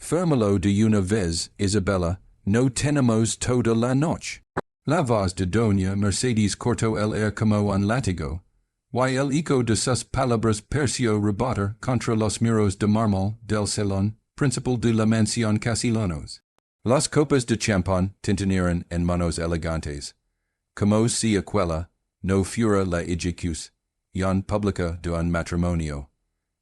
Firmalo de una vez, Isabella, no tenemos toda la noche. La voz de doña Mercedes cortó el air como un látigo, y el eco de sus palabras pareció rebotar contra los muros de mármol del salón principal de la mansión Castellanos. Las copas de champán tintinearon en manos elegantes, como si aquella no fuera la ejecución pública de un matrimonio,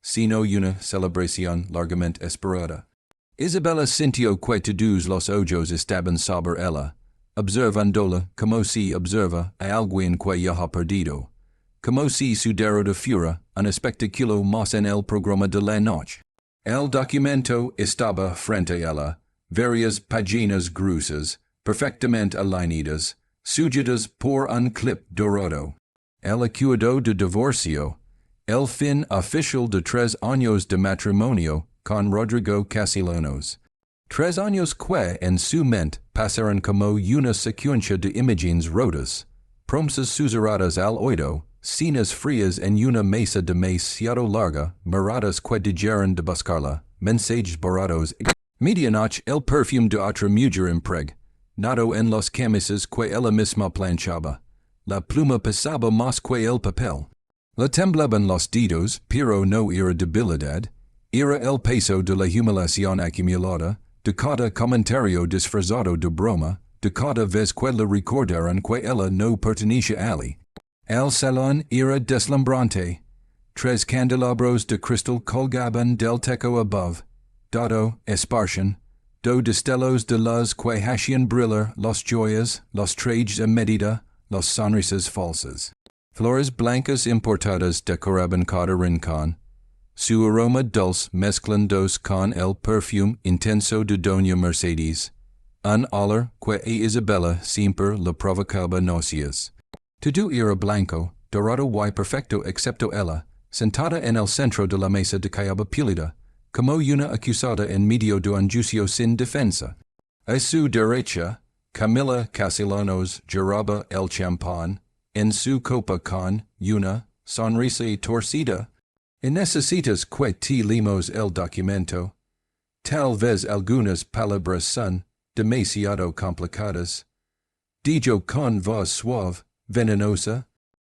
sino una celebración largamente esperada. Isabella sintió que todos los ojos estaban sobre ella, observándola como si observa a alguien que ya ha perdido, como si su de fuera un espectáculo más en el programa de la noche. El documento estaba frente a ella, varias páginas gruesas, perfectamente alineadas, sujetas por un clip dorado. El acuerdo de divorcio, el fin oficial de 3 años de matrimonio con Rodrigo Castellanos. 3 años que en su mente pasaron como una secuencia de imágenes rotas, promesas susurradas al oído, cenas frías en una mesa demasiado larga, miradas que dijeron de buscarla, mensajes borrados. Medianoche el perfume de otra mujer impregnado en los camisas que ella misma planchaba. La pluma pesaba más que el papel. La temblaban los dedos, pero no era debilidad, era el peso de la humillación acumulada, de cada comentario disfrazado de broma, de cada vez que le recordaron que ella no pertenecía a él. El salón era deslumbrante. 3 candelabros de cristal colgaban del techo above, dado esparcían, destellos de luz que hacían brillar las joyas, los trajes a medida, las sonrisas falsas. Flores blancas importadas decoraban cada rincón, su aroma dulce mezclándose con el perfume intenso de doña Mercedes, un olor que a Isabella siempre le provocaba náuseas. Todo era blanco, dorado y perfecto excepto ella, sentada en el centro de la mesa de callaba pálida, como una acusada en medio de un juicio sin defensa. A su derecha, Camila Castellanos lloraba el champán, en su copa con una sonrisa torcida. Y necesitas que te leamos el documento. Tal vez algunas palabras son demasiado complicadas. Dijo con voz suave, venenosa.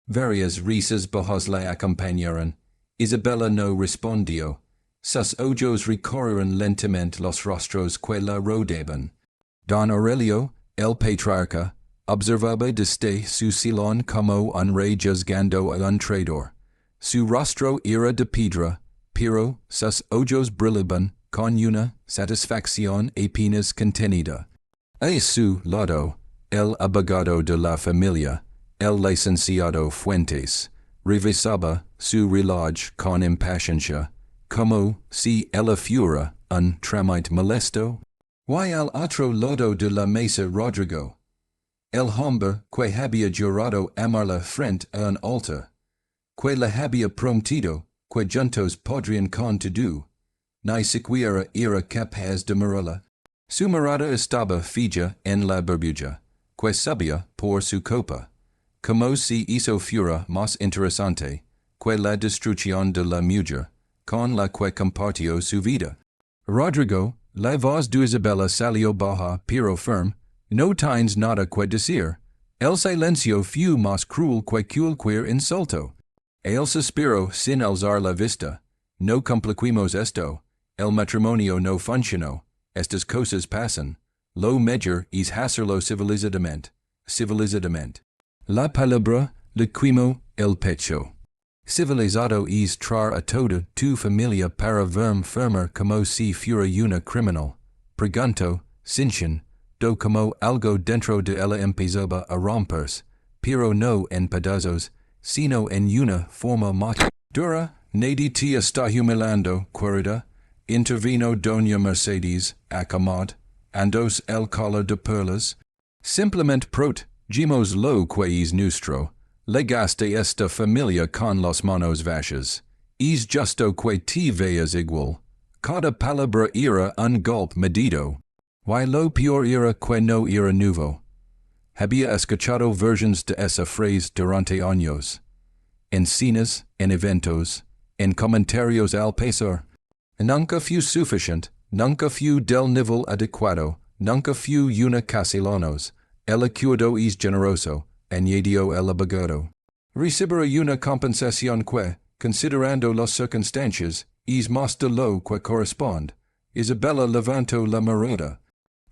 Varias risas bajas la acompañaron. Isabella no respondió. Sus ojos recorrieron lentamente los rostros que la rodeaban. Don Aurelio, el patriarca, observaba desde su salón como un rey juzgando a un traidor. Su rostro era de piedra, pero sus ojos brillaban con una satisfacción apenas contenida. A su lado, el abogado de la familia, el licenciado Fuentes, revisaba su reloj con impaciencia, como si ella fuera un trámite molesto. Y al otro lado de la mesa Rodrigo, el hombre que había jurado amarla frente a un altar, que le había prometido que juntos podrían con todo, ni siquiera era capaz de mirarla. Su mirada estaba fija en la burbuja, que subía por su copa, como si eso fuera más interesante que la destrucción de la mujer con la que compartió su vida. Rodrigo, la voz de Isabella salió baja pero firme, no tienes nada que decir. El silencio fue más cruel que cualquier insulto. El suspiro sin alzar la vista. No compliquemos esto. El matrimonio no funcionó. Estas cosas pasan. Lo mejor es hacerlo civilizadamente. La palabra le quemó el pecho. Civilizado es traer a toda tu familia para verme firme como si fuera una criminal. Pregunto, Sinchan, do como algo dentro de ella empezaba a romperse, pero no en pedazos, sino en una forma más dura. Nadie te está humillando, querida. Intervino doña Mercedes, acamad, andos el collar de perlas. Simplemente protégemos lo que es nuestro. Legaste esta familia con las manos vacías. Es justo que te veas igual. Cada palabra era un golpe medido. Y lo peor era que no era nuevo. Había escuchado versiones de esa frase durante años. En cenas, en eventos, en comentarios al pasar. Nunca fue suficiente, nunca fu del nivel adecuado, nunca fu una casilonos, el acuerdo es generoso, añadió el abogado. Recibirá una compensación que, considerando las circunstancias, es más de lo que corresponde. Isabella levantó la mirada.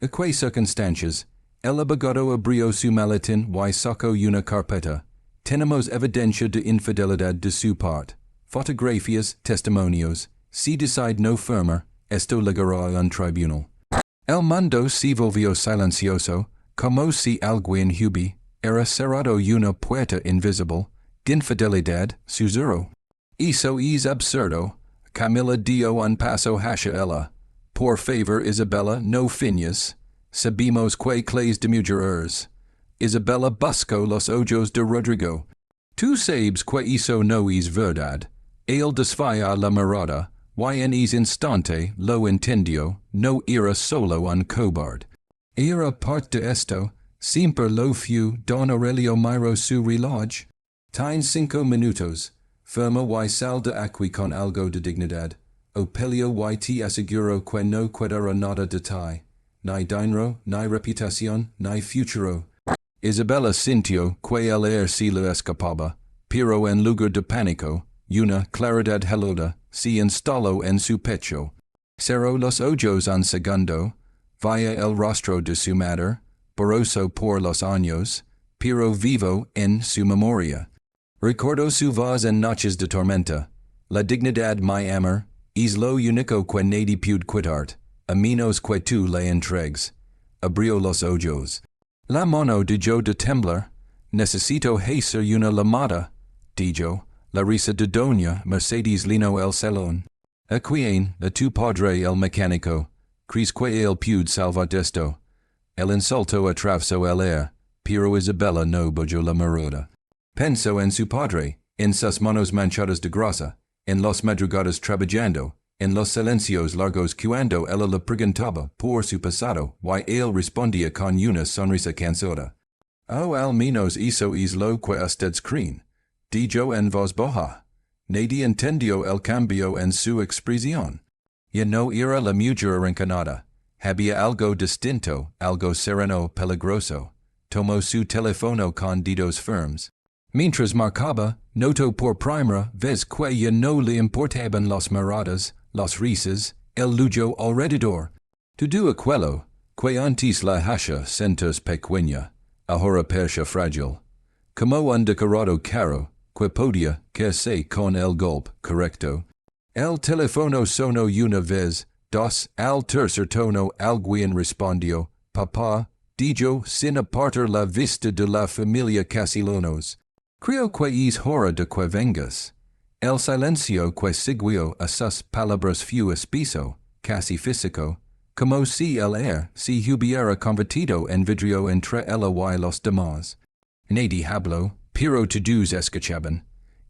¿A qué circunstancias? El abogado abrió su maletín y sacó una carpeta. Tenemos evidencia de infidelidad de su parte. Fotografías, testimonios. Si decide no firmar, esto llegará a un tribunal. El mundo se volvió silencioso, como si alguien era cerrado una puerta invisible, de infidelidad, susurró. Eso es absurdo. Camila dio un paso hacia ella. Por favor, Isabella, no fiñas. Sabemos que clays de mujeres. Isabella buscó los ojos de Rodrigo. Tú sabes que eso no es verdad. Él desvía la mirada, y en ese instante lo entendió, no era solo un cobarde. Era parte de esto, siempre lo fu. Don Aurelio miró su reloj. Tiene 5 minutos. Firma y sal de aquí con algo de dignidad. O peleo y te aseguro que no quedará nada de ti. Ni dinero, ni reputación, ni futuro. Isabella sintió que el aire se le escapaba, pero en lugar de pánico, una claridad helada se instaló en su pecho. Cerró los ojos un segundo, via el rostro de su madre, borroso por los años, pero vivo en su memoria. Recordó su voz en noches de tormenta. La dignidad mi amor, es lo único que nadie puede quitar, a menos que tú le entregues. Abrió los ojos. La mano dijo de temblar. Necesito hacer una llamada, dijo. La risa de doña Mercedes lino el salón. ¿A quién? A tu padre el mecánico. ¿Crees que él puede salvar esto? El insulto atravesó el aire, pero Isabella no bajó la mirada. Pensó en su padre, en sus manos manchadas de grasa, en las madrugadas trabajando, en los silencios largos cuando ella le preguntaba por su pasado, y él respondía con una sonrisa cansada. Oh, al menos eso es lo que ustedes creen, dijo en voz baja. Nadie entendió el cambio en su expresión. Ya no era la mujer arrinconada. Había algo distinto, algo sereno, peligroso. Tomó su teléfono con dedos firmes. Mientras marcaba, notó por primera vez que ya no le importaban las miradas, las risas, el lujo alrededor. Todo aquello, que antes la hacía sentirse pequeña, ahora parecía frágil. Como un decorado caro, que podía caerse con el golpe correcto. El teléfono sonó una vez, dos, al tercer tono alguien respondió, papá, dijo sin apartar la vista de la familia Casilonos. Creo que es hora de que vengas. El silencio que siguió a sus palabras fue espeso, casi físico, como si el aire se hubiera convertido en vidrio entre ella y los demás. Nadie habló, pero todos escuchaban.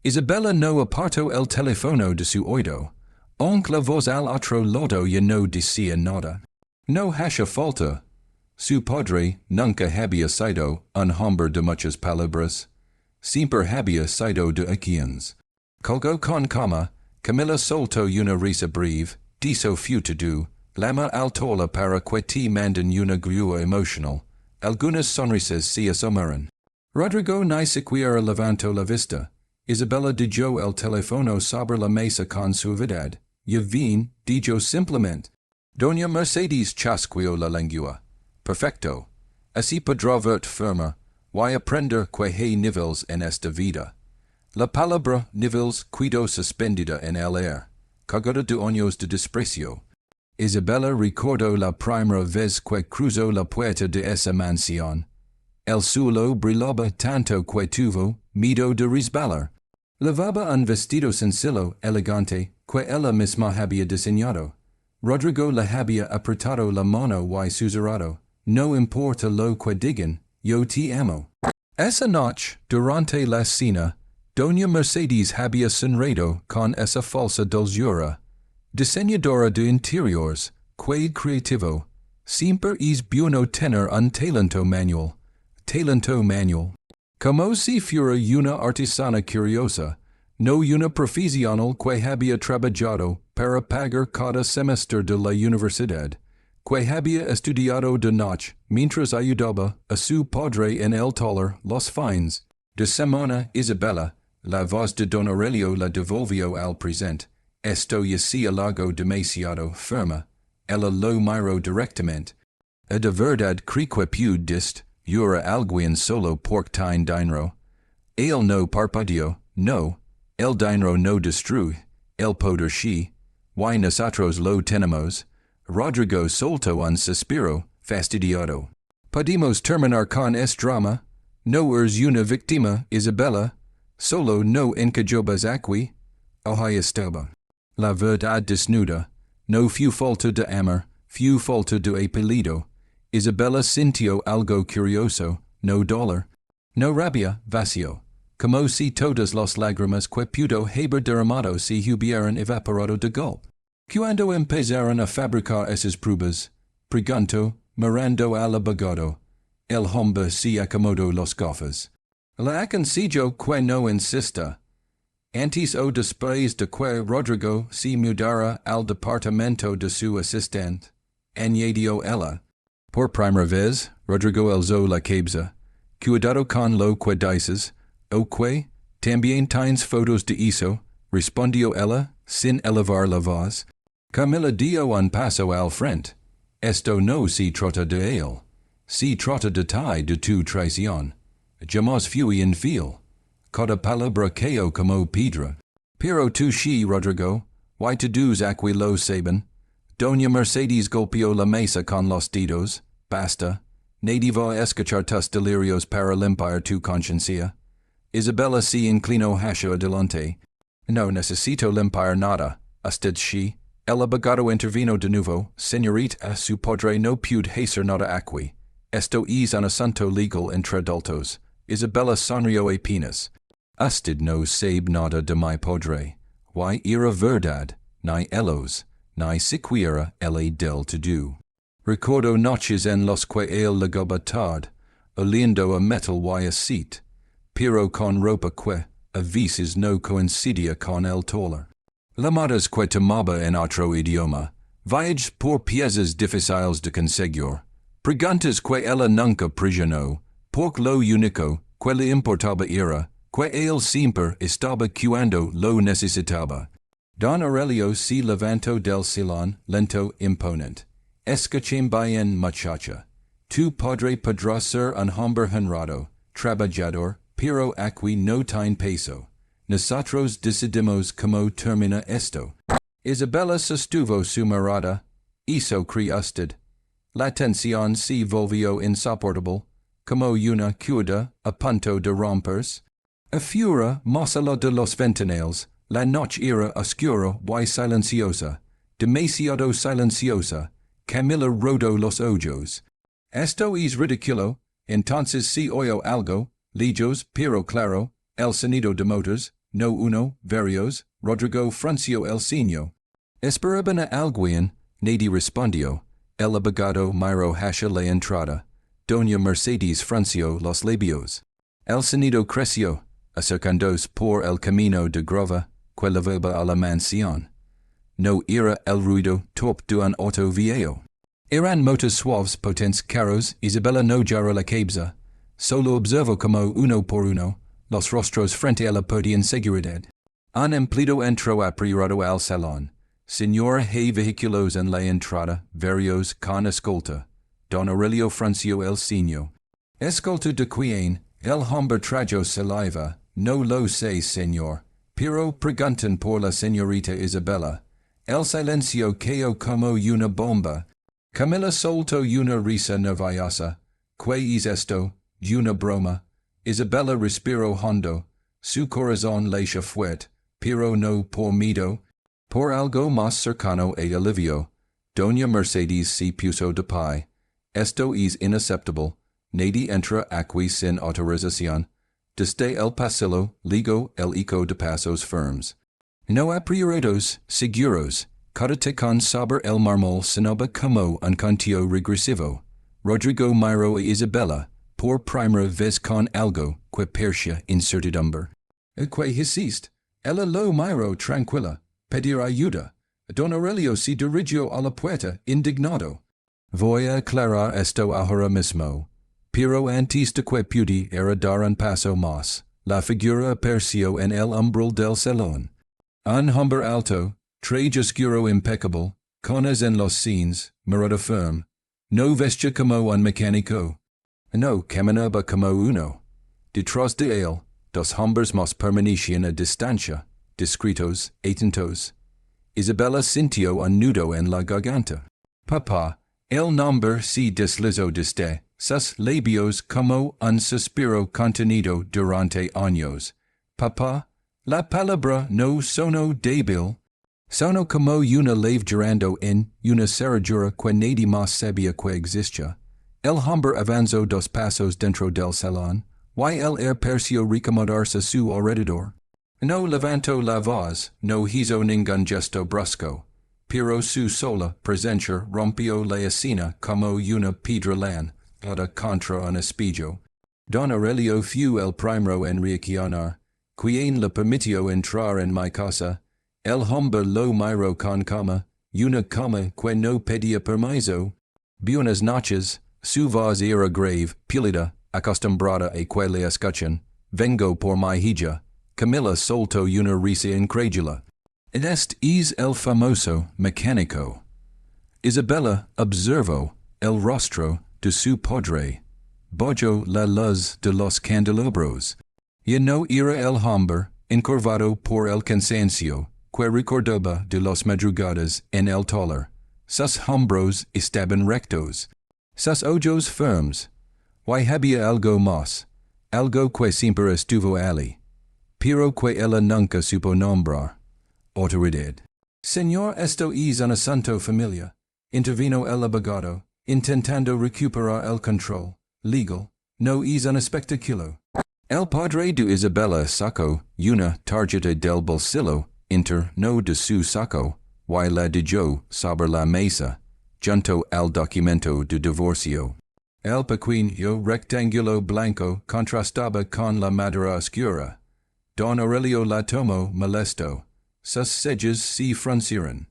Isabella no apartó el teléfono de su oído, aunque la voz al otro lado ya no decía nada. No hacía falta. Su padre nunca había sido un hombre de muchas palabras. Siempre había sido de acciones. Colgó con calma, Camila soltó una risa breve, diso futuro, lama altola para que te manden una grúa emocional. Algunas sonrisas se asomaron. Rodrigo ni siquiera levantó la vista. Isabella dejó el teléfono sobre la mesa con suavidad. Ya vine, dijo simplemente. Doña Mercedes chasqueó la lengua. Perfecto. Así podrá verte firma. Y aprender que hay niveles en esta vida. La palabra niveles quedó suspendida en el aire, cargada de años de desprecio. Isabella recordó la primera vez que cruzó la puerta de esa mansión. El suelo brillaba tanto que tuvo miedo de resbalar. Llevaba un vestido sencillo, elegante, que ella misma había diseñado. Rodrigo le había apretado la mano y susurrado. No importa lo que digan. Yo te amo. Esa noche, durante la cena, Doña Mercedes había sonreído con esa falsa dulzura. Diseñadora de interiores, que creativo, siempre es bueno tener un talento manual. Como si fuera una artesana curiosa, no una profesional que había trabajado para pagar cada semestre de la universidad, que había estudiado de noche mientras ayudaba a su padre en el taller los fines de semana. Isabella, la voz de don Aurelio, la devolvió al presente. Esto yacía lago demasiado firme. Ella lo miró directamente. De verdad creque pude dist, yura alguien solo porctine dinero. El no parpadeó, no. El dinero no destruye. El poder sí. Y nosotros lo tenemos. Rodrigo soltó un suspiro, fastidiado. Podemos terminar con este drama. No eres una víctima, Isabella. Solo no encajobas aquí. Ahí estaba. La verdad desnuda. No fue falta de amor, fue falta de apellido. Isabella sintió algo curioso, no dolor, no rabia, vacío. Como si todas las lágrimas que pudo haber derramado se hubieran evaporado de golpe. Cuando empezaron a fabricar esas pruebas, preguntó, mirando al abogado. El hombre se acomodó los gafas. Le aconsejo que no insista. Antes o después de que Rodrigo se mudara al departamento de su asistente, añadió ella. Por primera vez, Rodrigo alzó la cabeza. Cuidado con lo que dices, o que también tienes fotos de eso, respondió ella, sin elevar la voz. Camila dio un paso al frente. Esto no se trata de él. Se trata de ti, de tu traición. Jamás fui infiel. Cada palabra cayó como piedra. Pero tú sí, Rodrigo, y todos aquí lo saben. Doña Mercedes golpeó la mesa con los dedos. Basta. Nadie va a escuchar tus delirios para limpiar tu conciencia. Isabella se inclinó hacia adelante. No necesito limpiar nada. Usted sí. El abogado intervino de nuevo. Señorita, su padre no puede hacer nada aquí. Esto es un asunto legal entre adultos. Isabella sonrió apenas. Usted no sabe nada de mi padre. Y era verdad, ni ellos, ni siquiera el del todo. Recuerdo noches en los que él llegaba tarde, oliendo a metal y a seat, pero con ropa que, a veces no coincidía con el taller. Llamadas que tomaba en otro idioma, viajes por piezas difíciles de conseguir, preguntas que ella nunca presionó, por lo único que le importaba era que él siempre estaba cuando lo necesitaba. Don Aurelio se levantó del sillón, lento, imponente. Escuchen bien, muchacha. Tu padre podrá ser un hombre honrado, trabajador, pero aquí no tiene peso. Nosotros decidimos cómo termina esto. Isabella sostuvo su mirada. Eso cree usted. La tensión se volvió insoportable, como una cuerda a punto de romperse. Afuera, más allá de los ventanales, la noche era oscura y silenciosa, demasiado silenciosa. Camila rodó los ojos. Esto es ridículo. Entonces se oyó algo, lejos, pero claro, el sonido de motores, no uno, varios. Rodrigo frunció el ceño. Esperaban a alguien, nadie respondió. El abogado miró hacia la entrada. Doña Mercedes frunció los labios. El sonido creció, acercándose por el camino de grava que llevaba a la mansión. No era el ruido torpe de un auto viejo. Eran motos suaves, potentes carros. Isabella no giró la cabeza. Solo observó como uno por uno los rostros frente a la puerta en seguridad. Un empleado entró apurado al salón. Señor, hay vehículos en la entrada, varios con escolta. Don Aurelio frunció el ceño. Escolta de quién? El hombre tragó saliva. No lo sé, señor. Pero preguntan por la señorita Isabella. El silencio cayó como una bomba. Camila soltó una risa nerviosa. ¿Qué es esto? Una broma. Isabella respiró hondo. Su corazón late fuerte, pero no por miedo. Por algo más cercano a alivio. Doña Mercedes se puso de pie. Esto es inaceptable. Nadie entra aquí sin autorización. Desde el pasillo, ligo el eco de pasos firmes. No apretados, seguros. Cállate con saber el mármol sonaba como un cantillo regresivo. Rodrigo miró a Isabella, por primera vez con algo que parecía incertidumbre. ¿Qué hiciste? Ella lo miró tranquila. Pedir ayuda. Don Aurelio si dirigio a la puerta, indignado. Voy a aclarar esto ahora mismo. Pero antes de que pude era dar un paso más. La figura apareció en el umbral del salón. Un hombre alto, traje oscuro impecable, conas en los scenes, mirada firme. No vestía como un mecánico. No caminaba como uno. Detrás de él, dos hombres más permanecían a distancia, discretos, atentos. Isabella sintió un nudo en la garganta. Papá, el nombre se deslizó desde sus labios como un suspiro contenido durante años. Papá, la palabra no sonó débil. Sonó como una leve llorando en una cerradura que nadie más sabía que existía. El hombre avanzó dos pasos dentro del salón, y el pareció recomodarse a su alrededor. No levantó la voz, no hizo ningún gesto brusco, pero su sola presencia rompió la escena como una piedra lanzada contra un espejo. Don Aurelio fue el primero en reaccionar, quien le permitió entrar en mi casa. El hombre lo miró con calma, una calma que no pedía permiso. Buenas noches, su voz era grave, pálida, acostumbrada a que le escuchen. Vengo por mi hija. Camila soltó una risa incrédula. Este es el famoso mecánico. Isabella observó el rostro de su padre. Bojo la luz de los candelabros. Y no era el hombre, encorvado por el cansancio, que recordaba de las madrugadas en el taller. Sus hombros estaban rectos. Sus ojos firmes. Y había algo más. Algo que siempre estuvo allí. Pero que ella nunca supo nombrar. Autoridad. Señor, esto es un asunto familiar. Intervino el abogado, intentando recuperar el control. Legal. No es un espectáculo. El padre de Isabella sacó una tarjeta del bolsillo interno de su saco, y la dejó sobre la mesa, junto al documento de divorcio. El pequeño rectángulo blanco contrastaba con la madera oscura. Don Aurelio la tomó molesto. Sus cejas se fruncieron.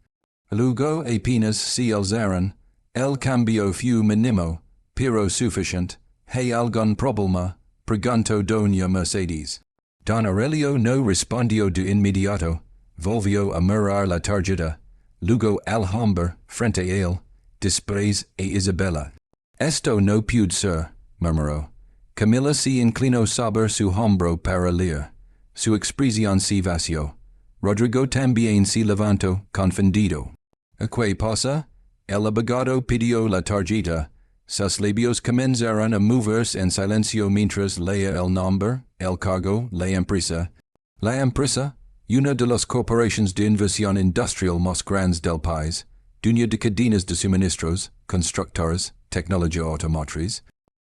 Luego apenas se alzaron. El cambio fue mínimo, pero suficiente. ¿Hay algún problema? Preguntó doña Mercedes. Don Aurelio no respondió de inmediato. Volvió a mirar la tarjeta. Luego al hombre frente a él. Después a Isabella. Esto no puede ser, murmuró. Camila se inclinó sobre su hombro para leer. Su expresión se vació. Rodrigo también se levantó, confundido. ¿Qué pasa? El abogado pidió la tarjeta. Sus labios comenzaron a moverse en silencio mientras leía el nombre, el cargo, la empresa. La empresa, una de las corporaciones de inversión industrial más grandes del país, dueña de cadenas de suministros, constructores, tecnología automotriz.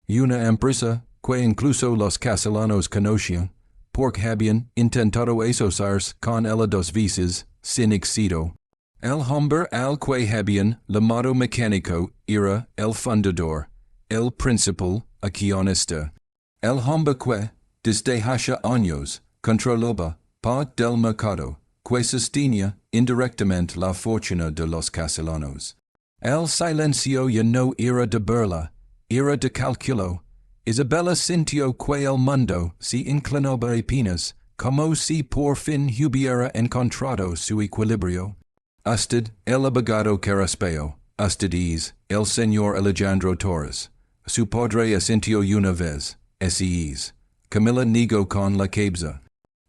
Una empresa que incluso los castellanos conocían, porque habían intentado asociarse con ella dos veces, sin éxito. El hombre al que habían llamado mecánico era el fundador, el principal accionista. El hombre que, desde hace años, controlaba parte del mercado, que sostenía indirectamente la fortuna de los castellanos. El silencio ya no era de burla, era de cálculo. Isabella sintió que el mundo se inclinaba apenas, como si por fin hubiera encontrado su equilibrio. Usted, el abogado Caraspeo, usted es, el señor Alejandro Torres. Su padre asintió una vez, ese es. Camila negó con la cabeza.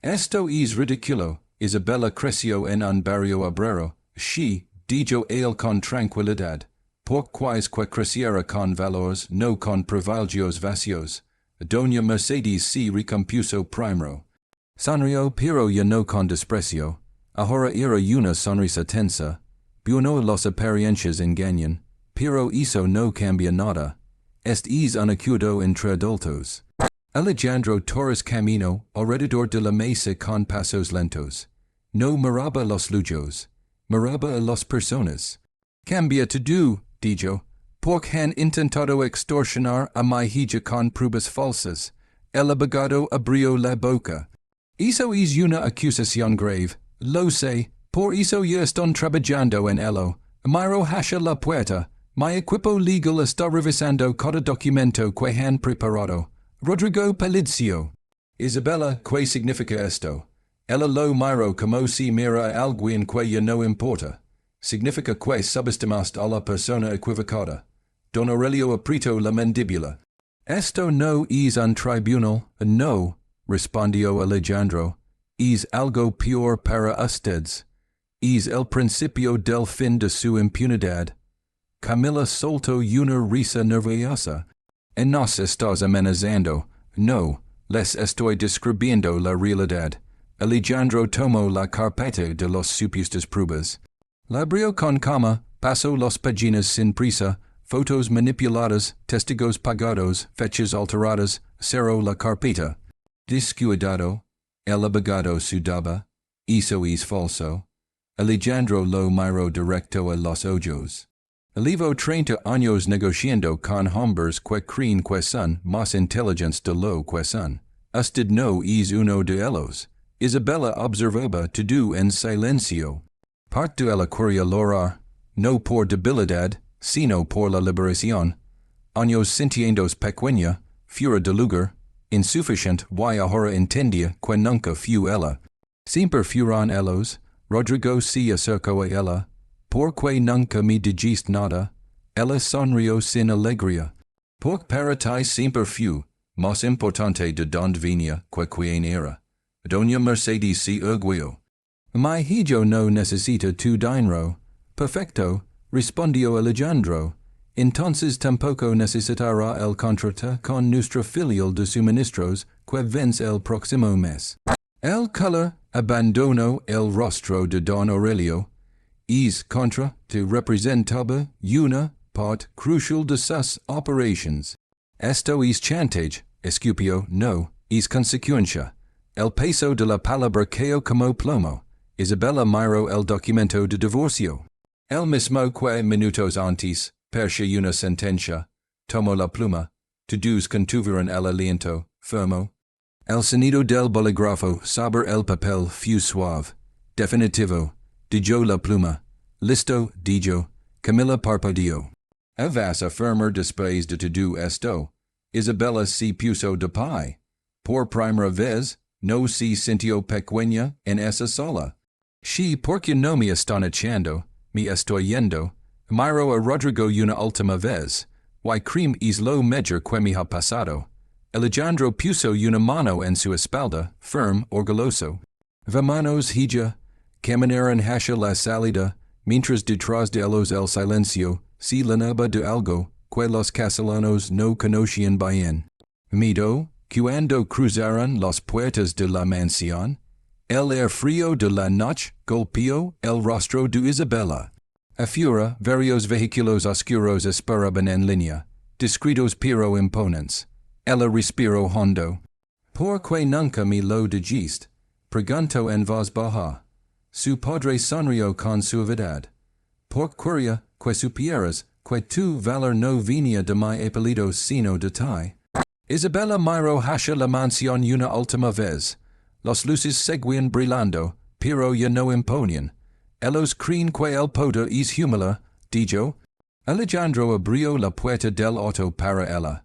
Esto es ridículo. Isabella creció en un barrio obrero. She, dijo él con tranquilidad. Porquais que creciera con valores, no con privilegios vacíos. Doña Mercedes se recompuso primero. Sonrió pero ya no con desprecio. Ahora era una sonrisa tensa. Bueno las apariencias engañan, pero eso no cambia nada. Este es un acuerdo entre adultos. Alejandro Torres caminó alrededor de la mesa con pasos lentos. No miraba los lujos, miraba a las personas. Cambia todo, dijo, porque han intentado extorsionar a mi hija con pruebas falsas. El abogado abrió la boca. Eso es una acusación grave. Lo sé, Por eso yo estoy trabajando en ello. Miro hacia la puerta. Mi equipo legal está revisando cada documento que han preparado. Rodrigo Palizio. Isabella, ¿qué significa esto? Ella lo miro como si mira a alguien que ya no importa. Significa que subestimaste a la persona equivocada. Don Aurelio apretó la mandíbula. Esto no es un tribunal, no, respondió Alejandro. Es algo peor para ustedes. Es el principio del fin de su impunidad. Camila soltó una risa nerviosa. En nos estás amenazando. No, les estoy describiendo la realidad. Alejandro tomó la carpeta de los supuestas pruebas. La abrió con calma, pasó las páginas sin prisa, fotos manipuladas, testigos pagados, fechas alteradas, cerró la carpeta. Descuidado, el abogado sudaba. Eso es falso. Alejandro lo miró directo a los ojos. Llevo 30 años negociando con hombres que creen que son más inteligentes de lo que son. Usted no es uno de ellos. Isabella observaba todo en silencio. Parte de la quería lograr, no por debilidad, sino por la liberación. Años sintiendo pequeña, fuera de lugar, insuficiente y ahora entendía que nunca fue ella. Siempre fueron ellos. Rodrigo se acercó a ella. Porque nunca me dijiste nada. Ella sonrió sin alegría. Porque para ti siempre fue más importante de donde venía que quien era. Doña Mercedes se orgulló. Mi hijo no necesita tu dinero. Perfecto, respondió Alejandro. Entonces tampoco necesitará el contrato con nuestra filial de suministros que vence el próximo mes. El color abandonó el rostro de don Aurelio. Es contra te representaba una parte crucial de sus operations. Esto es chantage, escupió, no, es consecuencia. El peso de la palabra cayó como plomo. Isabella miró el documento de divorcio. El mismo que minutos antes, percha una sentencia, tomó la pluma, todos contuvieron el aliento, firmo. El sonido del bolígrafo sobre el papel fue suave, definitivo. Dijo la pluma. Listo, dijo. Camila parpadeó. Avas afirmar después de todo esto. Isabella se puso de pie. Por primera vez, no se sintió pequeña en esa sala. Sí, porque no me están echando, me estoy yendo. Miro a Rodrigo una última vez. Y cream es lo mejor que me ha pasado. Alejandro puso una mano en su espalda, firm, orgulloso. Vámonos, hija. Caminaron hacia la salida, mientras detrás de ellos el silencio se llenaba de algo que los castellanos no conocían bien. Miedo, cuando cruzaron las puertas de la mansión, el aire frío de la noche golpeó el rostro de Isabella. Afuera, varios vehículos oscuros esperaban en línea, discretos pero imponentes. Ella respiró hondo. ¿Por qué nunca me lo dijiste? Preguntó en voz baja. Su padre sonrió con suavidad. Por quería que supieras que tu valor no venía de mi apellido sino de ti. Isabella miró hacia la mansión una última vez. Las luces seguían brillando, pero ya no imponían. Ellos creen que el poder es humilde, dijo. Alejandro abrió la puerta del auto para ella.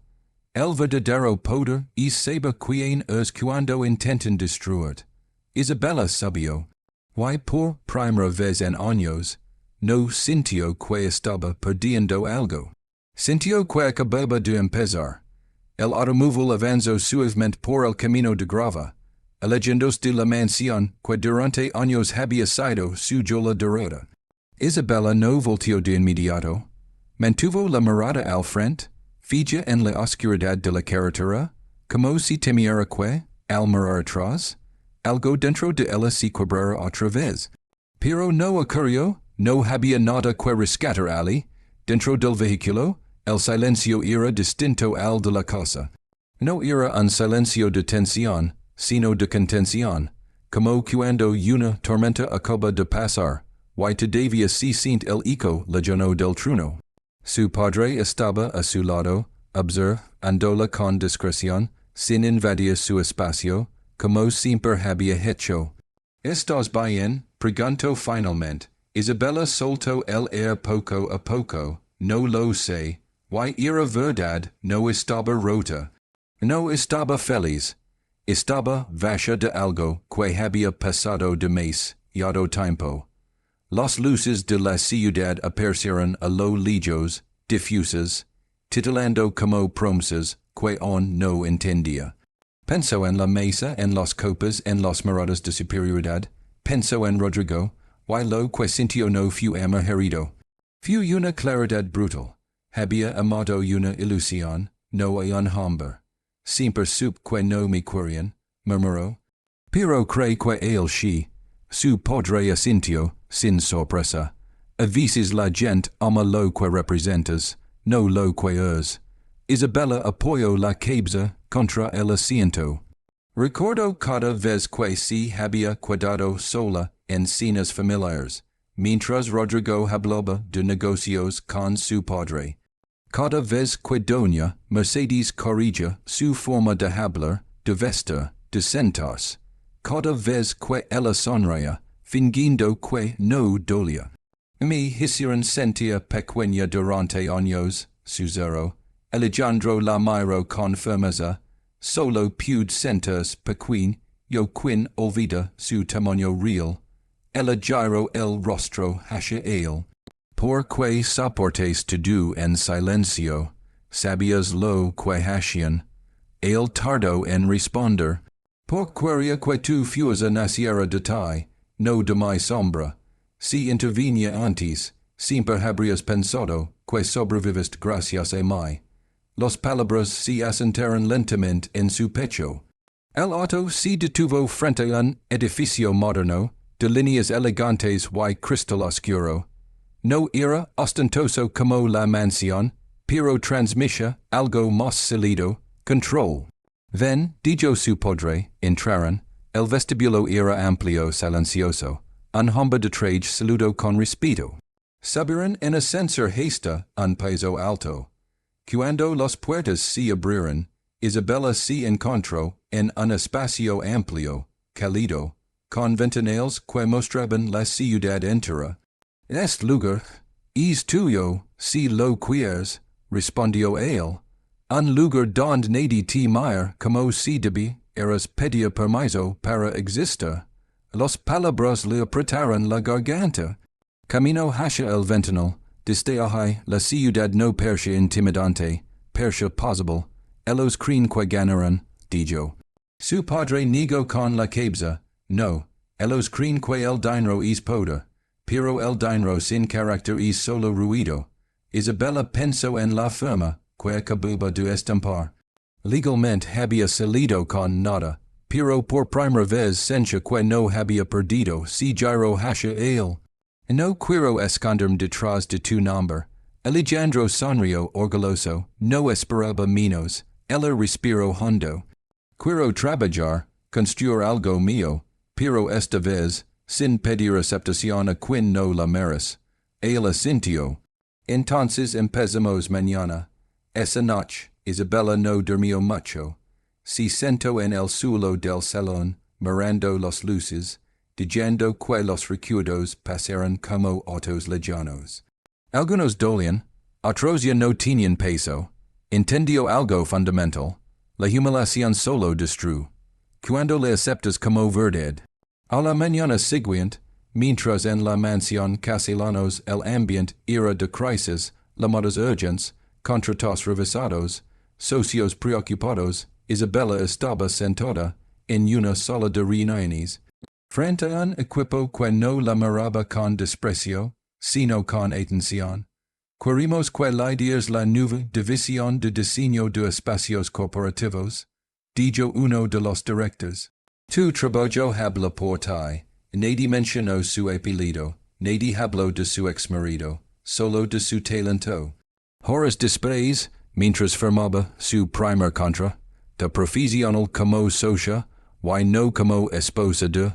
El verdadero poder es saber quién es cuando intentan destruir. Isabella subió. Y por primera vez en años, no sintió que estaba perdiendo algo. Sintió que acababa de empezar. El automóvil avanzó suavemente por el camino de grava, alejándose de la mansión que durante años había sido su joya dorada. Isabella no volteó de inmediato. Mantuvo la mirada al frente, fija en la oscuridad de la carretera, como si temiera que, al mirar atrás, algo dentro de ella se quebrara otra vez. Pero no ocurrió, no había nada que rescatar allí. Dentro del vehículo, el silencio era distinto al de la casa. No era un silencio de tensión, sino de contención, como cuando una tormenta acaba de pasar, y todavía se siente el eco lejano del trueno. Su padre estaba a su lado, observándola con discreción, sin invadir su espacio, como siempre había hecho. ¿Estás bien, pregunto finalmente, Isabella solto el air poco a poco, no lo sé, y era verdad, no estaba rota, no estaba feliz, estaba vacía de algo que había pasado de demasiado tiempo. Las luces de la ciudad aparecieron a lo lejos, difusas, titilando como promesas que aún no entendía. Pensó en la mesa, en las copas, en las miradas de superioridad. Pensó en Rodrigo, y lo que sintió no fue amor herido. Fue una claridad brutal. Había amado una ilusión, no un hombre. Siempre supe que no me querían, murmuró. Pero cree que él sí. Su padre asintió, sin sorpresa. A veces la gente ama lo que representas, no lo que es. Isabella apoyó la cabeza contra el asiento. Recuerdo cada vez que se había quedado sola en cenas familiares, mientras Rodrigo hablaba de negocios con su padre. Cada vez que doña Mercedes corrigía su forma de hablar, de vestir, de sentarse. Cada vez que ella sonreía, fingiendo que no dolía. Me hicieron sentir pequeña durante años, Suegros. Alejandro la miró con firmeza. Solo pude sentirse pequeño, quien olvida su tamaño real. Ella giró el rostro hacia él. Porque soportes todo en silencio, sabías lo que hacían. Él tardó en responder. Por quería que tu fuerza naciera de ti, no de mi sombra. Si intervenía antes, siempre habrías pensado que sobreviviste gracias a mí. Las palabras se asentaron lentamente en su pecho. El auto se detuvo frente a un edificio moderno, de líneas elegantes y cristal oscuro. No era ostentoso como la mansión, pero transmitía algo más sólido, control. Ven, dijo su padre, entraron. El vestibulo era amplio, silencioso. Un hombre de traje saludó con respeto. Subieron en ascensor hasta un piso alto. Cuando las puertas se abrieron, Isabella se encontró en un espacio amplio, cálido, con ventanales que mostraban la ciudad entera. Este lugar es tuyo, si lo quieres, respondió él. Un lugar donde nadie te mira como si debe, eras pedir permiso para existir. Las palabras le apretaron la garganta. Camino hacia el ventanal. Desde ahí, la ciudad no parecía intimidante, parecía posible. Ellos creen que ganarán, dijo. Su padre negó con la cabeza. No, ellos creen que el dinero es poder, pero el dinero sin carácter es solo ruido. Isabella pensó en la firma que acababa de estampar. Legalmente había salido con nada, pero por primera vez sentía que no había perdido, se giró hacia él. No quiero esconderme detrás de tu nombre. Alejandro sonrió orgulloso, no esperaba menos. Ella respiró hondo. Quiero trabajar, construir algo mío, pero esta vez, sin pedir aceptación a quien no la merece. Él asintió. Entonces empezamos mañana. Esa noche, Isabella no durmió mucho. Se sentó en el suelo del salón, mirando las luces, diciendo que los recuerdos pasaron como autos lejanos. Algunos dolían, otros ya no tenían peso. Entendió algo fundamental. La humillación solo destruyó. Cuando le aceptas como verdad. A la mañana siguiente, mientras en la mansión Castellanos el ambiente era de crisis, llamadas urgentes, contratos revisados, socios preocupados, Isabella estaba sentada en una sala de reuniones, frente a un equipo que no la miraba con desprecio, sino con atención. Queremos que lidieres la nueva división de diseño de espacios corporativos, dijo uno de los directores. Tu trabajo habla por ti. Nadie mencionó su apellido, nadie habló de su exmarido, solo de su talento. Horas después, mientras firmaba su primer contra, de profesional como socia, y no como esposa de,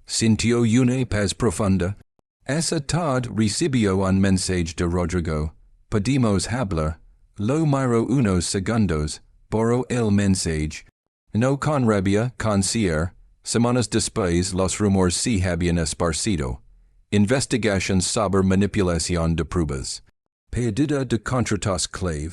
sintió una paz profunda. Esa tarde recibió un mensaje de Rodrigo. Podemos hablar. Lo miró unos segundos, borró el mensaje. No con rabia, con cierre, Semanas después los rumores se habían esparcido. Investigations sobre manipulación de pruebas. Perdida de contratos clave.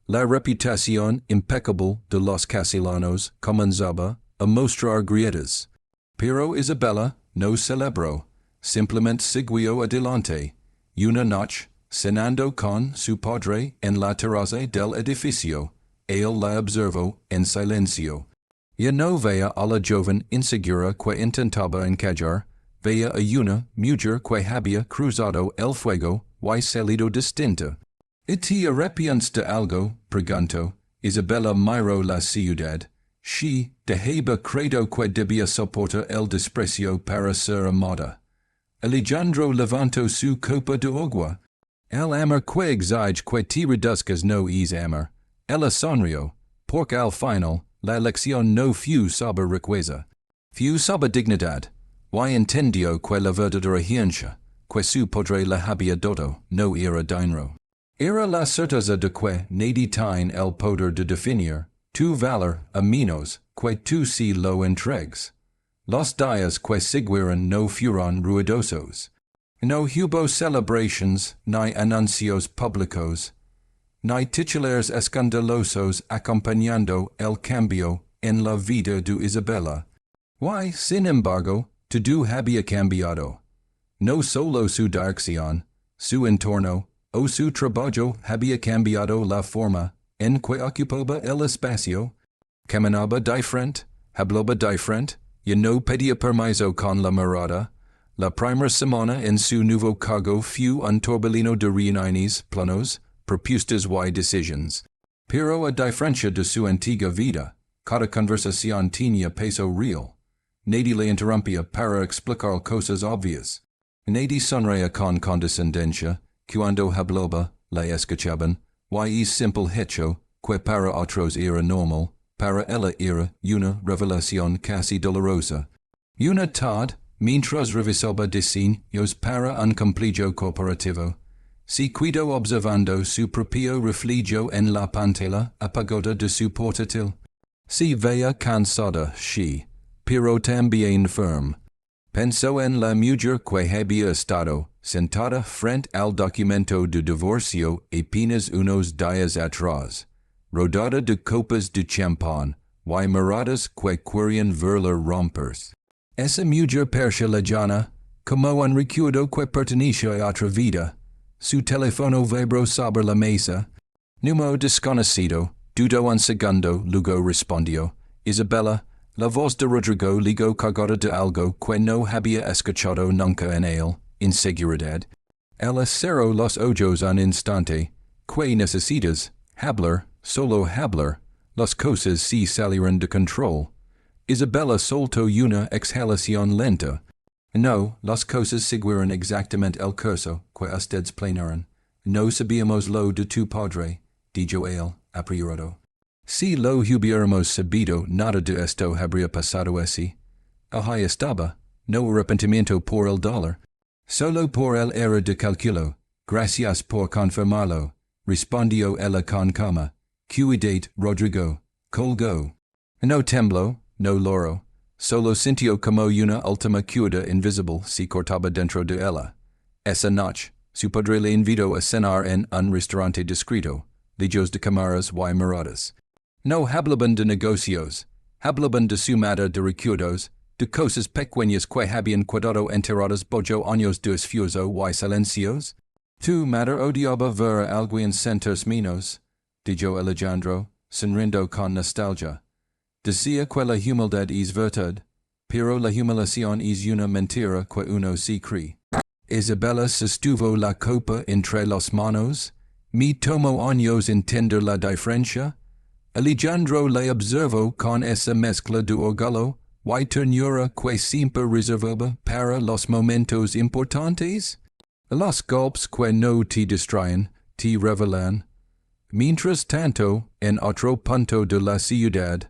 La reputación impeccable de los castellanos comenzaba a mostrar grietas. Pero Isabella no celebró. Simplemente siguió adelante. Una noche, cenando con su padre en la terraza del edificio, él la observó en silencio. Ya no veía a la joven insegura que intentaba encajar, veía a una mujer que había cruzado el fuego y salido distinta. ¿Y te arrepientes de algo? Preguntó. Isabella miró la ciudad. She dejaba credo que debía soportar el desprecio para ser amada. Alejandro levantó su copa de agua. El amor que exige que te reduzcas no es amor. Ella sonrió, porque al final, la elección no fue sobre riqueza. Fue sobre dignidad. Y entendió que la verdadera herencia, que su padre la había dado, no era dinero. Era la certeza de que nadie tiene el poder de definir tu valor a menos que tú se lo entregues. Los días que siguieron no fueron ruidosos. No hubo celebrations ni anuncios públicos, ni titulares escandalosos acompañando el cambio en la vida de Isabella. Y, sin embargo, todo había cambiado. No solo su dirección, su entorno, o su trabajo había cambiado la forma en que ocupaba el espacio. Caminaba diferente, hablaba diferente, y no pedía permiso con la mirada. La primera semana en su nuevo cargo fue un torbellino de reuniones, planos, propuestas y decisiones. Pero a diferencia de su antigua vida, cada conversación tenía peso real. Nadie le interrumpía para explicar cosas obvias. Nadie sonreía con condescendencia cuando hablaba, la escuchaban, y es simple hecho que para otros era normal, para ella era una revelación casi dolorosa. Una tarde, mientras revisaba diseños para un complejo corporativo, se quedó observando su propio reflejo en la pantalla apagada de su portátil. Se veía cansada, sí, pero también firme. Pensó en la mujer que había estado sentada frente al documento de divorcio apenas unos días atrás, rodeada de copas de champán y miradas que querían verla romperse. Esa mujer parecía lejana, como un recuerdo que pertenece a otra vida. Su teléfono vibró sobre la mesa. Número desconocido, dudó un segundo, luego respondió. Isabella, la voz de Rodrigo ligó cargada de algo que no había escuchado nunca en él, inseguridad. Ella cerró los ojos un instante. ¿Qué necesitas? Hablar, solo hablar. Las cosas se salieron de control. Isabella soltó una exhalación lenta. No, las cosas siguieron exactamente el curso que ustedes planearon. No sabíamos lo de tu padre, dijo él, apresurado. Si lo hubiéramos sabido, nada de esto habría pasado así. Ahí estaba, no arrepentimiento por el dólar, solo por el error de cálculo. Gracias por confirmarlo, respondió ella con calma. Cuidado, Rodrigo. Colgó. No tembló, no lloró. Solo sintió como una última cuerda invisible se cortaba dentro de ella. Esa noche, su padre le invitó a cenar en un restaurante discreto, lejos de cámaras y miradas. No hablaban de negocios, hablaban de su madre de recuerdos, de cosas pequeñas que habían quedado enterradas bajo años de esfuerzo y silencios. Tu madre odiaba ver a alguien sentirse menos, dijo Alejandro, sonriendo con nostalgia. Decía que la humildad es virtud, pero la humillación es una mentira que uno se cree. Isabella sostuvo la copa entre las manos. Me tomó años entender la diferencia. Alejandro le observó con esa mezcla de orgullo y ternura que siempre reservaba para los momentos importantes. Los golpes que no te distraen, te revelan. Mientras tanto, en otro punto de la ciudad,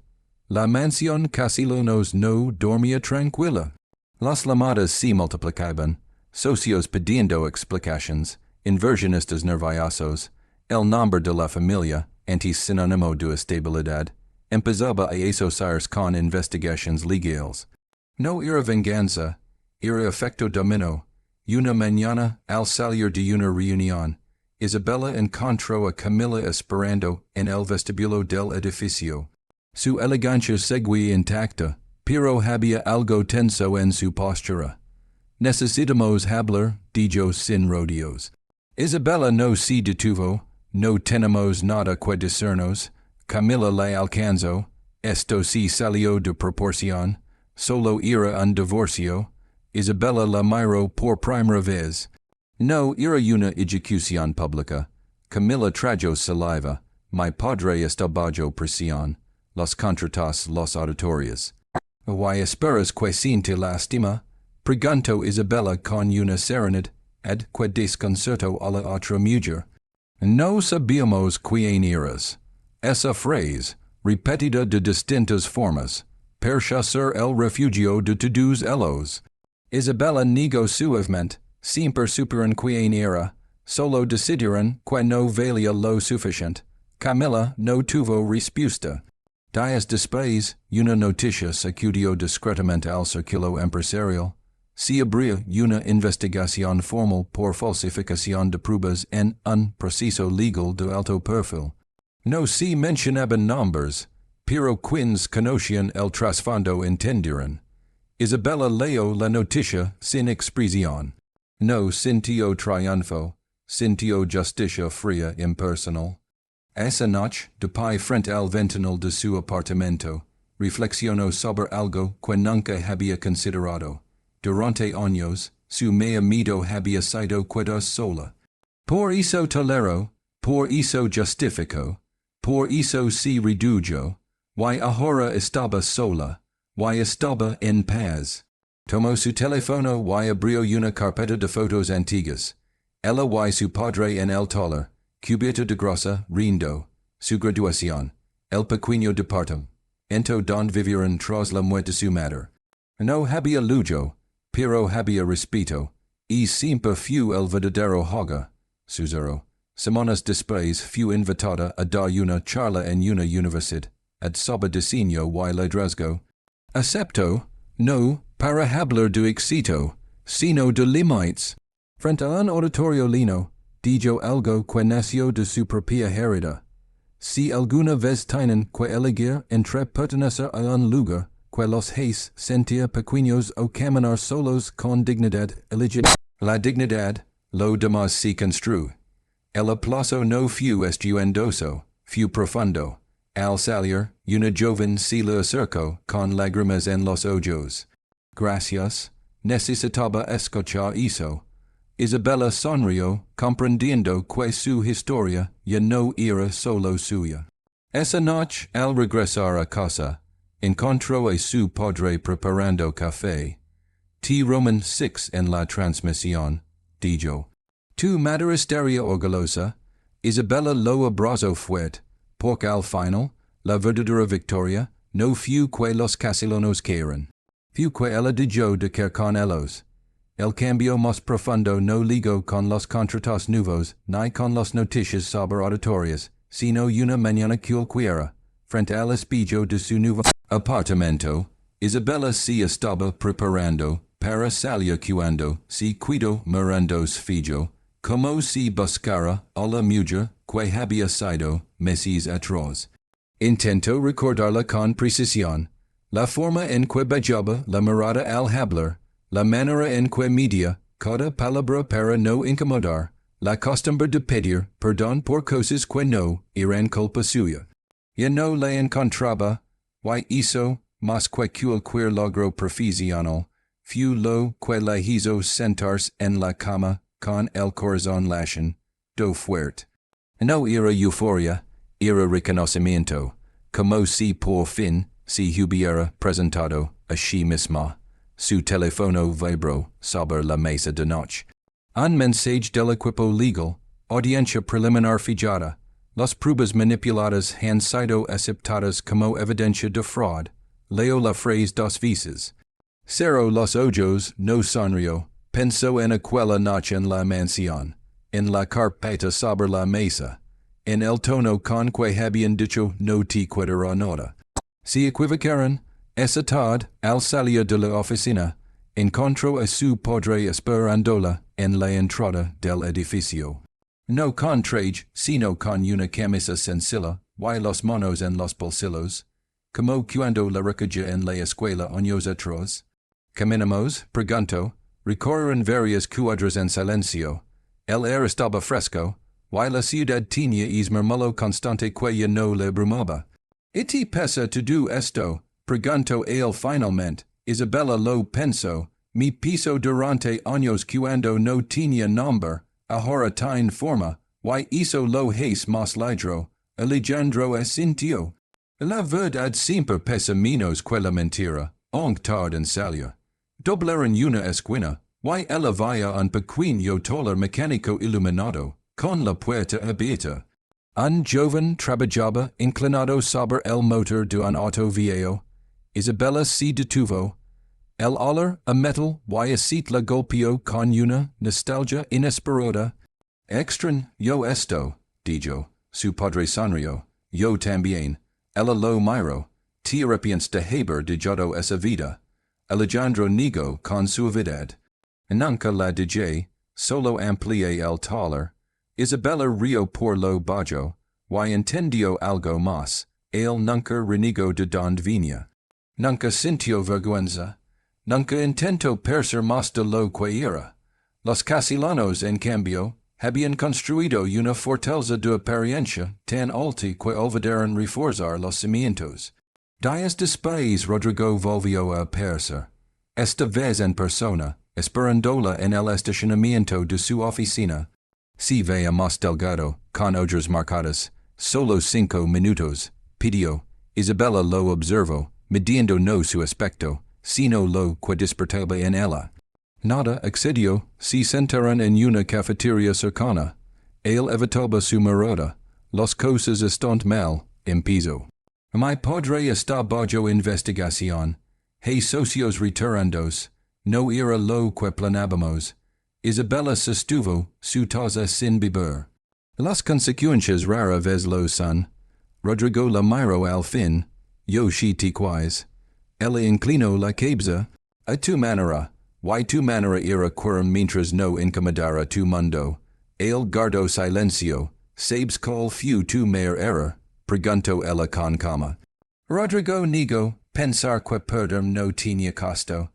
la mansión Castellanos no dormía tranquila. Las llamadas se multiplicaban, socios pidiendo explicaciones, inversionistas nerviosos. El nombre de la familia, antisinónimo de estabilidad, empezaba a asociarse con investigaciones legales. No ira venganza, ira efecto domino, una mañana al salir de una reunión, Isabella encontró a Camila esperando en el vestibulo del edificio. Su elegancia seguía intacta, pero había algo tenso en su postura. Necesitamos hablar, dijo sin rodeos. Isabella no se detuvo, no tenemos nada que decirnos. Camila la alcanzó, esto sí salió de proporción, solo era un divorcio. Isabella la miró por primera vez. No era una ejecución pública. Camila tragó saliva. Mi padre está bajo presión. Los contratos los auditorios. ¿Why esperas que siente lástima? Preguntó Isabella con una serenidad que desconcertó a la otra mujer. No sabíamos quién eras. Esa frase, repetida de distintas formas, perchacer el refugio de todos ellos. Isabella negó suavemente, siempre supieron quién era, solo decidieron que no valía lo suficiente. Camila no tuvo respuesta. Días después, una noticia sacudió discretamente al círculo empresarial. Se abría una investigación formal por falsificación de pruebas en un proceso legal de alto perfil. No se mencionaban nombres, pero quienes conocían el trasfondo entendieron. Isabella leyó la noticia sin expresión. No sintió triunfo, sintió justicia fría impersonal. Esa noche, de pie frente al ventanal de su apartamento, reflexionó sobre algo que nunca había considerado. Durante años, su miedo había sido quedar sola. Por eso toleró, por eso justificó, por eso se redujo, y ahora estaba sola, y estaba en paz. Tomó su teléfono y abrió una carpeta de fotos antiguas. Ella y su padre en el taller, cubierto de grasa, rindo, su graduación, el pequeño departamento donde vivieron tras la muerte de su madre. No había lujo, pero había respeto, y siempre fue el verdadero hogar. Susurró. Semanas después fue invitada a dar una charla en una universidad, sobre diseño y liderazgo. Aceptó, no para hablar de éxito, sino de límites. Frente a un auditorio lleno, dijo algo que nació de su propia herida. Si alguna vez tienen que elegir entre pertenecer a un lugar que los hace sentir pequeños o caminar solos con dignidad, elegid la dignidad, lo demás se construye. El aplauso no fue estruendoso, fue profundo. Al salir, una joven se le acercó con lágrimas en los ojos. Gracias, necesitaba escuchar eso. Isabella sonrió, comprendiendo que su historia ya no era solo suya. Esa noche, al regresar a casa, encontró a su padre preparando café. T. Roman 6 en la transmisión, dijo. Tu madre estaría orgullosa. Isabella lo abrazó fuerte, porque al final, la verdadera victoria no fue que los castellanos quieren. Fue que ella dejó de querer con ellos. El cambio más profundo no ligó con los contratos nuevos ni con las noticias sobre auditorios, sino una mañana cualquiera, frente al espejo de su nuevo apartamento, Isabella se estaba preparando para salir cuando se quedó mirando fijo, como si buscara a la mujer que había sido meses atrás. Intentó recordarla con precisión, la forma en que bajaba la mirada al hablar, la manera en que medía cada palabra para no incomodar, la costumbre de pedir perdón por cosas que no eran culpa suya. Ya no la encontraba, y hizo más que cualquier logro profesional, fue lo que la hizo sentarse en la cama con el corazón latiendo fuerte. No era euforia, era reconocimiento, como si por fin se hubiera presentado a sí misma. Su teléfono vibró sobre la mesa de noche. Un mensaje del equipo legal, audiencia preliminar fijada. Las pruebas manipuladas han sido aceptadas como evidencia de fraude. Leo la frase dos veces. Cerró los ojos, no sonrió. Pensó en aquella noche en la mansión, en la carpeta sobre la mesa, en el tono con que habían dicho no te quedará nada. Se equivocaron, Esa tarde, al salir de la oficina, encontró a su padre esperándola en la entrada del edificio. No con traje, sino con una camisa sencilla, y los manos en los bolsillos, como cuando la recogió en la escuela años atrás. Caminamos, preguntó, recorrieron varias cuadras en silencio. El aire estaba fresco, y la ciudad tenía un murmullo constante que no le abrumaba. ¿Y te pesa todo esto? Preguntó él finalmente. Isabella lo pensó. Mi piso durante años cuando no tenía nombre, ahora tiene forma, y hizo lo es más ligero. Alejandro asintió. La verdad siempre pesa menos que la mentira, aunque tarde en salir. Doblaron una esquina, y ella veía un pequeño taller mecánico iluminado, con la puerta abierta. Un joven trabajaba inclinado sobre el motor de un auto viejo. Isabella se detuvo. El olor a metal y aceite la golpeó con una nostalgia inesperada. Extraño esto, dijo. Su padre sonrió. Yo también. Ella lo miró. Te arrepientes de haber dejado esa vida. Alejandro negó con suavidad. Nunca la dejé, solo amplié el taller. Isabella rió por lo bajo, y entendió algo más. Él nunca renegó de donde venía. Nunca sintió vergüenza. Nunca intentó parecer más de lo que era. Los castellanos, en cambio, habían construido una fortaleza de apariencia tan alta que olvidaron reforzar los cimientos. Días después Rodrigo volvió a aparecer, esta vez en persona, esperándola en el estacionamiento de su oficina. Se veía más delgado, con ojeras marcadas. Solo 5 minutos, pidió. Isabella lo observó, midiendo no su aspecto, sino lo que despertaba en ella. Nada accedió, se sentaron en una cafetería cercana. Él evitaba su mirada. Las cosas están mal, empezó. Mi padre está bajo investigación. Hay socios reterandos. No era lo que planeábamos. Isabella sostuvo su taza sin beber. Las consecuencias rara vez lo son. Rodrigo la miró al fin. Yo she te quais. Ella inclinó la cabeza. A tu manera. Y tu manera era quorum mientras no incomodara tu mundo. Él guardó silencio. Sabes cuál fue tu mayor error? Preguntó ella con calma. Rodrigo negó. Pensar que perder no tenía costo.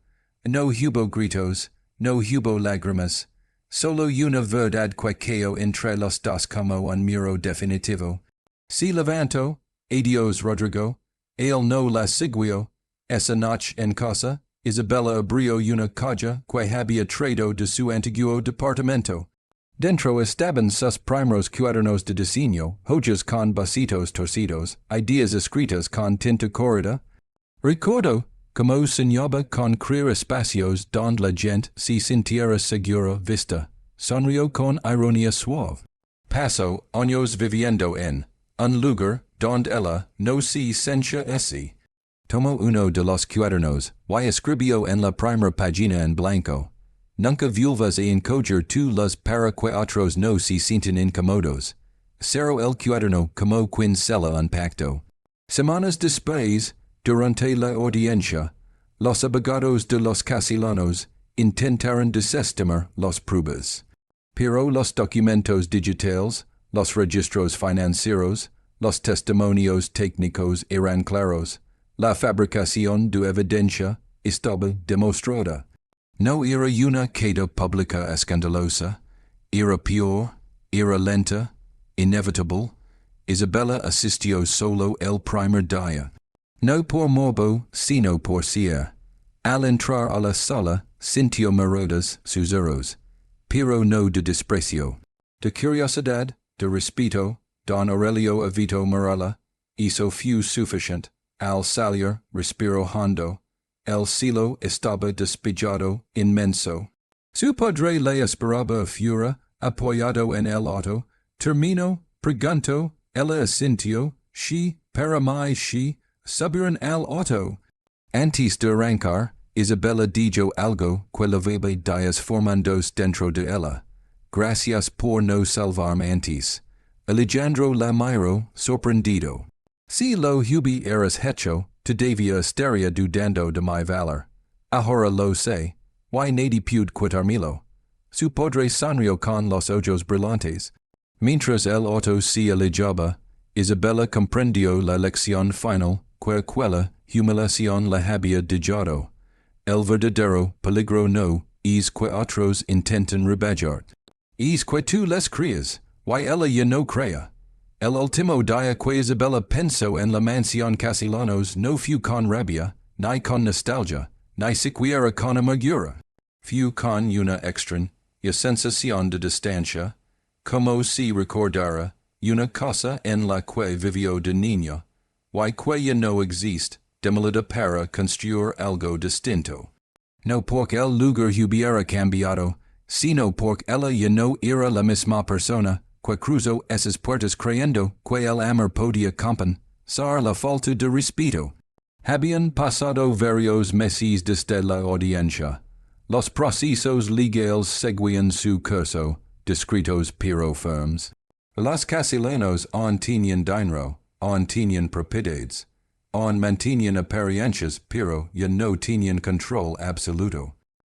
No hubo gritos. No hubo lágrimas. Solo una verdad que cayó entre los dos como un muro definitivo. Se levantó. Adiós, Rodrigo. Él no la siguió. Esa noche en casa, Isabella abrió una caja que había traído de su antiguo departamento. Dentro estaban sus primeros cuadernos de diseño, hojas con vasitos torcidos, ideas escritas con tinta corrida. Recuerdo como soñaba con crear espacios donde la gente se sintiera segura vista. Sonrió con ironía suave. Paso años viviendo en un lugar donde ella no se sentía así. Tomó uno de los cuadernos y escribió en la primera página en blanco. Nunca vuelvas a encoger tú los para que otros no se sientan incómodos. Cerró el cuaderno como quien se lo unpactó. Semanas después, durante la audiencia, los abogados de los castellanos intentaron desestimar las pruebas. Pero los documentos digitales, los registros financieros, los testimonios técnicos eran claros. La fabricación de evidencia estaba demostrada. No era una queda pública escandalosa. Era peor, era lenta, inevitable. Isabella asistió solo el primer día. No por morbo, sino por cier. Al entrar a la sala, sintió miradas, susurros. Pero no de desprecio. De curiosidad, de respeto, don Aurelio evitó mirarla. Hizo fue suficiente. Al salir, respiró hondo. El cielo estaba despejado, inmenso. Su padre le esperaba afuera, apoyado en el auto. Terminó, preguntó, ella asintió. She, para mí she, subieron al auto. Antes de arrancar, Isabella dijo algo que la llevaba días formándose dentro de ella. Gracias por no salvarme antes. Alejandro la miró, sorprendido. Si lo eras hecho, Todavia asteria dudando de mi valor. Ahora lo sé, why nadi pud quit armilo. Su podre sanrio con los ojos brillantes. Mientras el auto se alejaba, Isabella comprendió la lección final, quella humillación la había dejado. El verdadero peligro no es que otros intenten rebajar. Es que tú les creas, why ella ya no crea. El último día que Isabella pensó en la mansión Castellanos no fue con rabia, ni con nostalgia, ni siquiera con amargura. Fue con una extraña sensación de distancia, como si recordara una cosa en la que vivió de niño, y que ya no existe, demolida para construir algo distinto. No porque el lugar hubiera cambiado, sino porque ella ya no era la misma persona que cruzó esas puertas creyendo que el amor podía compensar la falta de respeto. Habían pasado varios meses desde la audiencia. Los procesos legales seguían su curso, discretos pero firmes. Los Castellanos aún tenían dinero, aún tenían propiedades, aún mantenían apariencias pero ya no tenían control absoluto.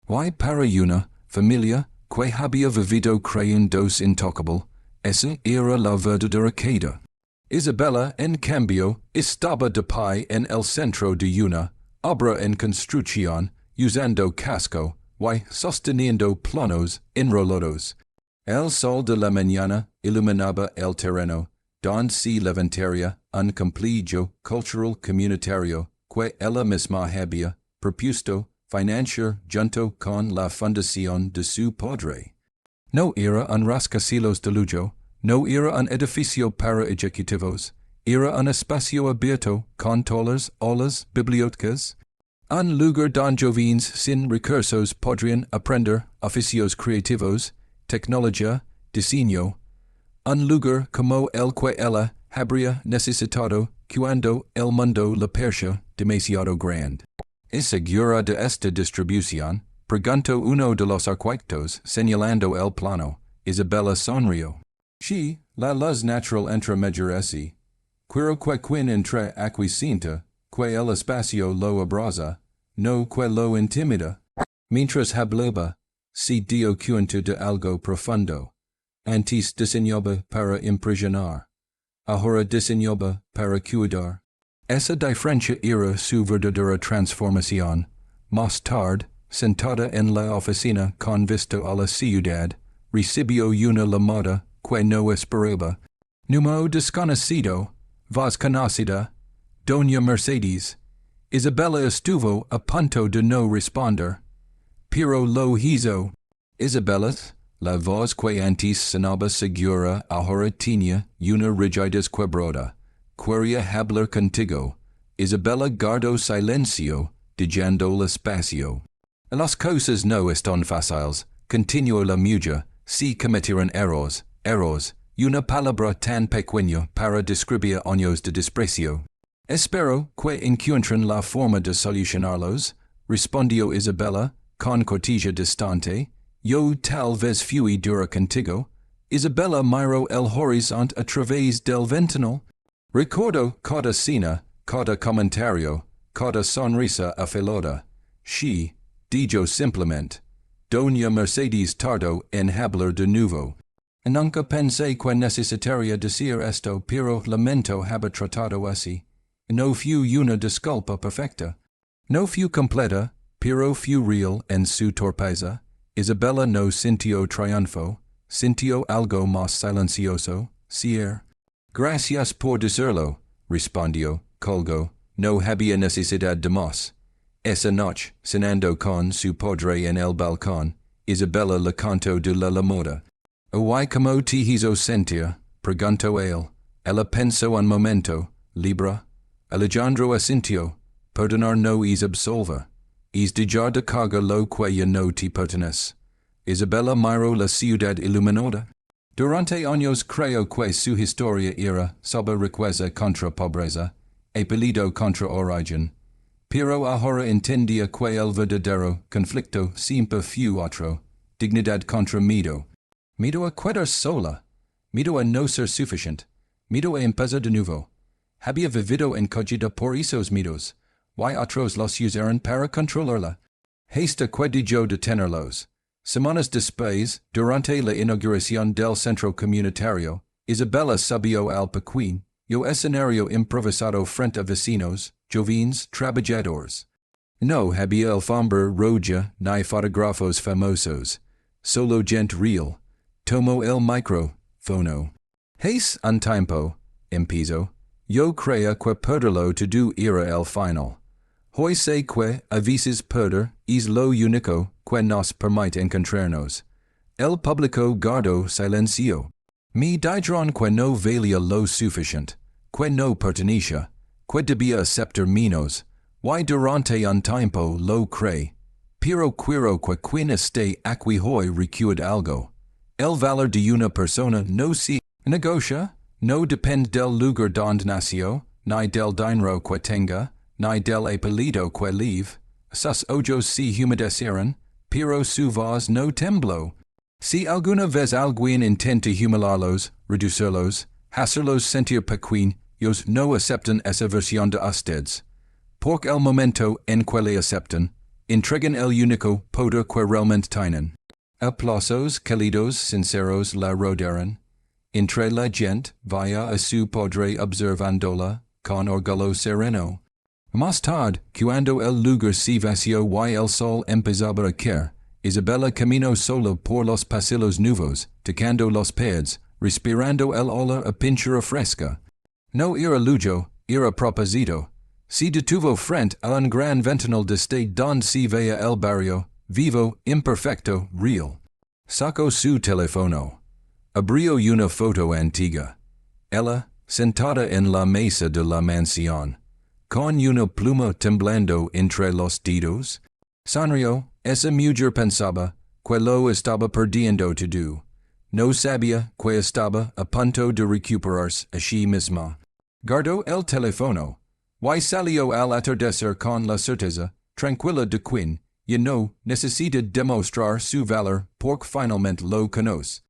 Y para una familia que había vivido creyéndose intocable, esa era la verdadera queda. Isabella, en cambio, estaba de pie en el centro de una obra en construcción, usando casco y sosteniendo planos enrolados. El sol de la mañana iluminaba el terreno, donde se levantaría un complejo cultural comunitario que ella misma había propuesto financiar junto con la fundación de su padre. No era un rascacielos de lujo, no era un edificio para ejecutivos, era un espacio abierto con todas las bibliotecas, un lugar donde jóvenes sin recursos podrían aprender oficios creativos, tecnología, diseño, un lugar como el que ella habría necesitado cuando el mundo le parecía demasiado grande. ¿Es segura de esta distribución? Preguntó uno de los arquitectos, señalando el plano. Isabella sonrió. Sí, la luz natural entre majoresi. Quiero que quien entre aquí sienta que el espacio lo abraza, no que lo intimida. Mientras hablaba, se dio cuenta de algo profundo. Antes diseñaba para impresionar. Ahora diseñaba para cuidar. Esa diferencia era su verdadera transformación. Más tarde, sentada en la oficina con vista a la ciudad, recibió una llamada que no esperaba. Número desconocido, voz conocida, Doña Mercedes. Isabella estuvo a punto de no responder, pero lo hizo. Isabella, la voz que antes sonaba segura ahora tenía una rigidez quebrada. Quería hablar contigo. Isabella guardó silencio, dejando el espacio. Las cosas no están fáciles, continuó la mujer, si cometieron errores, una palabra tan pequeña para describir años de desprecio. Espero que encuentren la forma de solucionarlos, respondió Isabella, con cortesía distante. Yo tal vez fui dura contigo. Isabella miró el horizonte a través del ventanal. Recuerdo cada cena, cada comentario, cada sonrisa afilada. She, dijo simplemente, Doña Mercedes tardó en hablar de nuevo. Nunca pensé que necesitaría decir esto, pero lamento haber tratado así. No fue una disculpa perfecta. No fue completa, pero fue real en su torpeza. Isabella no sintió triunfo, sintió algo más silencioso, cier. Gracias por decirlo, respondió, colgó, no había necesidad de más. Esa noche, cenando con su padre en el balcón, Isabella le contó de la moda. ¿Y cómo te hizo sentir? Preguntó él. Ella pensó un momento, libra. Alejandro asintió. Perdonar no es absolver. Es dejar de carga lo que ya no te pertenece. Isabella miró la ciudad iluminada. Durante años creo que su historia era sobre riqueza contra pobreza, apellido contra origen. Pero ahora entendía que el verdadero conflicto siempre fue otro, dignidad contra miedo. Miedo a quedar sola, miedo a no ser suficiente, miedo a empezar de nuevo. había vivido en cogita por esos mitos, y otros los usaron para controlarla. Hasta que dejó de tenerlos. Semanas después, durante la inauguración del centro comunitario, Isabella subió al pequeño escenario improvisado frente a vecinos, jóvenes trabajadores. No había alfombra roja ni fotógrafos famosos, solo gente real. Tomó el micrófono. Hace un tiempo, empezó, yo creía que perderlo todo era el final. Hoy sé que a veces perder es lo único que nos permite encontrarnos. El público guardó silencio. Me dijeron que no valía lo suficiente, que no pertenecía, que debía aceptar menos, y durante un tiempo lo creí. Pero quiero que quien esté aquí hoy recuerde algo. El valor de una persona no se negocia, no depende del lugar donde nació, ni del dinero que tenga, ni del apellido que lleve. Sus ojos se humedecieron, pero su voz no tembló. Si alguna vez alguien intenta humillarlos, reducirlos, hacerlos sentir pequeños, no aceptan esa versión de ustedes. Porque el momento en que le aceptan, entregan el único poder que realmente tienen. Aplausos cálidos sinceros la rodearon. Entre la gente vaya a su padre observándola con orgullo sereno. Más tarde, cuando el lugar se vació y el sol empezaba a caer, Isabella caminó sola por los pasillos nuevos, tocando los pads, respirando el olor a pintura fresca. No era lujo, era propósito. Se detuvo frente a un gran ventanal desde donde se veía el barrio, vivo, imperfecto, real. Sacó su teléfono. Abrió una foto antigua. Ella, sentada en la mesa de la mansión, con una pluma temblando entre los dedos. Sonrió. Esa mujer pensaba que lo estaba perdiendo todo. No sabía que estaba a punto de recuperarse a sí misma. Guardó el teléfono. Y salió al atardecer con la certeza, tranquila de que, ya no necesita demostrar su valor porque finalmente lo conoce.